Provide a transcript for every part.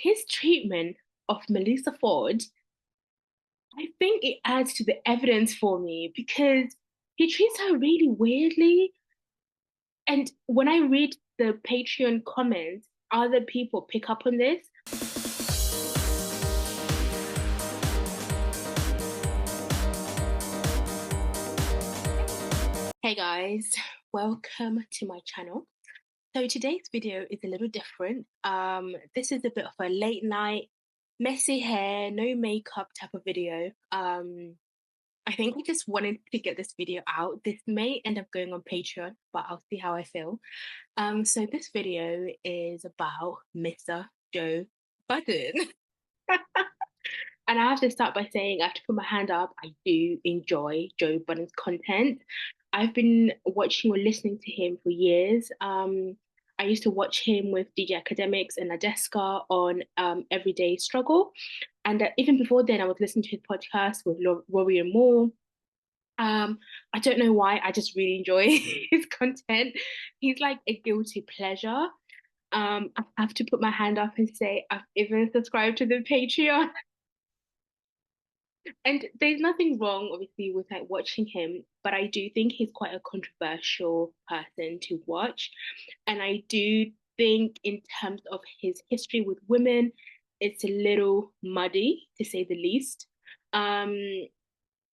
his treatment of melysaford, I think it adds to the evidence for me because he treats her really weirdly. And when I read the Patreon comments, other people pick up on this. Hey guys, welcome to my channel. So today's video is a little different. This is a bit of a late night, messy hair, no makeup type of video. I think I just wanted to get this video out. This may end up going on Patreon, but I'll see how I feel. So this video is about Mr. Joe Budden. And I have to start by saying, I have to put my hand up. I do enjoy Joe Budden's content. I've been watching or listening to him for years. I used to watch him with DJ Academics and Nadeska on Everyday Struggle. And even before then, I was listening to his podcast with rorynmal. I don't know why, I just really enjoy his content. He's like a guilty pleasure. I have to put my hand up and say I've even subscribed to the Patreon. And there's nothing wrong, obviously, with like watching him, but I do think he's quite a controversial person to watch. And I do think, in terms of his history with women, it's a little muddy, to say the least. Um,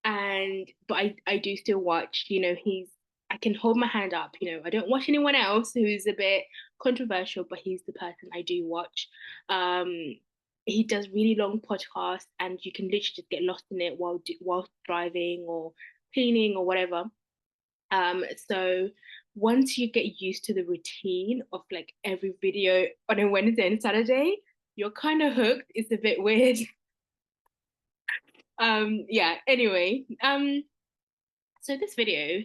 but I do still watch, I can hold my hand up, I don't watch anyone else who's a bit controversial, but he's the person I do watch. Um, he does really long podcasts, and you can literally just get lost in it while driving or cleaning or whatever. So once you get used to the routine of like every video on a Wednesday and Saturday, you're kind of hooked. It's a bit weird. Yeah, anyway. So this video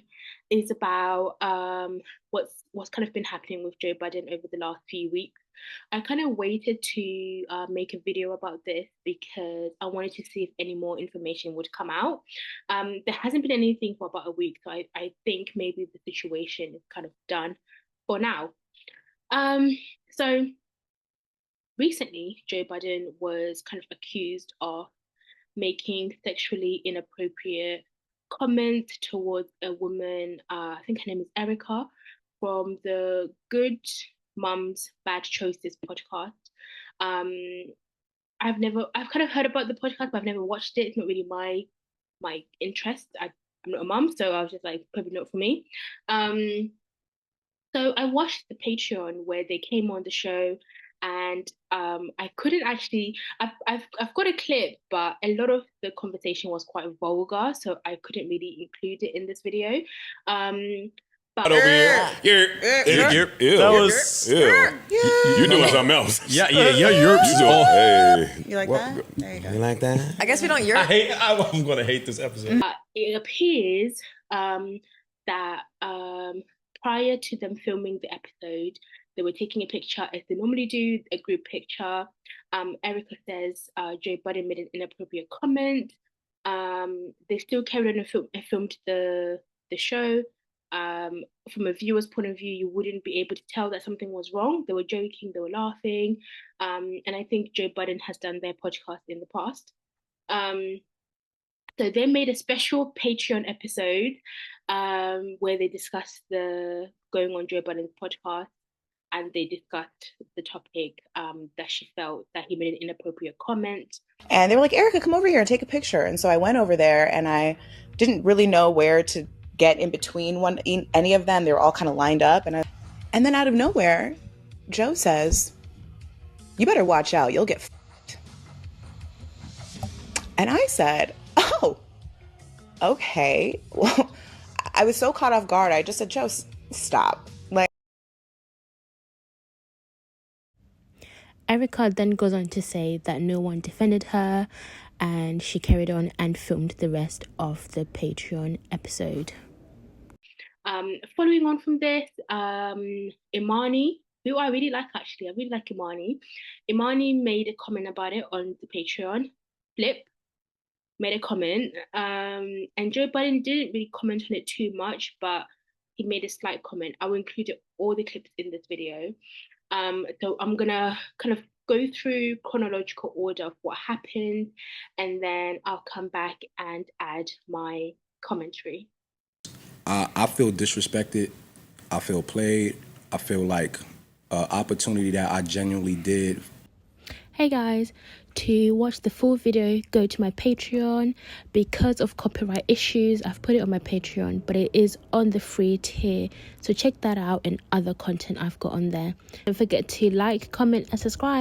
is about what's kind of been happening with Joe Budden over the last few weeks. I kind of waited to make a video about this because I wanted to see if any more information would come out. There hasn't been anything for about a week, so I think maybe the situation is kind of done for now. So recently, Joe Budden was kind of accused of making sexually inappropriate comments towards a woman. I think her name is Erica from the Good Mums Bad Choices podcast. Um, I've kind of heard about the podcast, but I've never watched it. It's not really my interest. I'm not a mum, so I was just like, probably not for me. So I watched the Patreon where they came on the show, and I couldn't actually. I've got a clip, but a lot of the conversation was quite vulgar, so I couldn't really include it in this video. But Over here, ew. That was You doing something else? yeah. You're Hey, You like that? There you go. you like that? I guess we don't. I'm gonna hate this episode. it appears that prior to them filming the episode, they were taking a picture as they normally do, a group picture. Erica says Joe Budden made an inappropriate comment. They still carried on and filmed the show. From a viewer's point of view, you wouldn't be able to tell that something was wrong. They were joking, they were laughing. And I think Joe Budden has done their podcast in the past. So they made a special Patreon episode where they discussed the going on Joe Budden's podcast, and they discussed the topic that she felt that he made an inappropriate comment. And they were like, Erica, come over here and take a picture. And so I went over there, and I didn't really know where to get in between any of them. They were all kind of lined up. And then out of nowhere, Joe says, you better watch out. You'll get f***ed. And I said, oh, okay. Well, I was so caught off guard. I just said, Joe, stop. Erica then goes on to say that no one defended her, and she carried on and filmed the rest of the Patreon episode. Following on from this, Imani, who I really like actually, I really like Imani. Imani made a comment about it on the Patreon. Flip made a comment, and Joe Budden didn't really comment on it too much, but he made a slight comment. I will include all the clips in this video. So I'm gonna kind of go through chronological order of what happened, and then I'll come back and add my commentary. I feel disrespected. I feel played. I feel like an opportunity that I genuinely did. Hey guys, to watch the full video, go to my Patreon. Because of copyright issues, I've put it on my Patreon, but it is on the free tier. So check that out and other content I've got on there. Don't forget to like, comment and subscribe.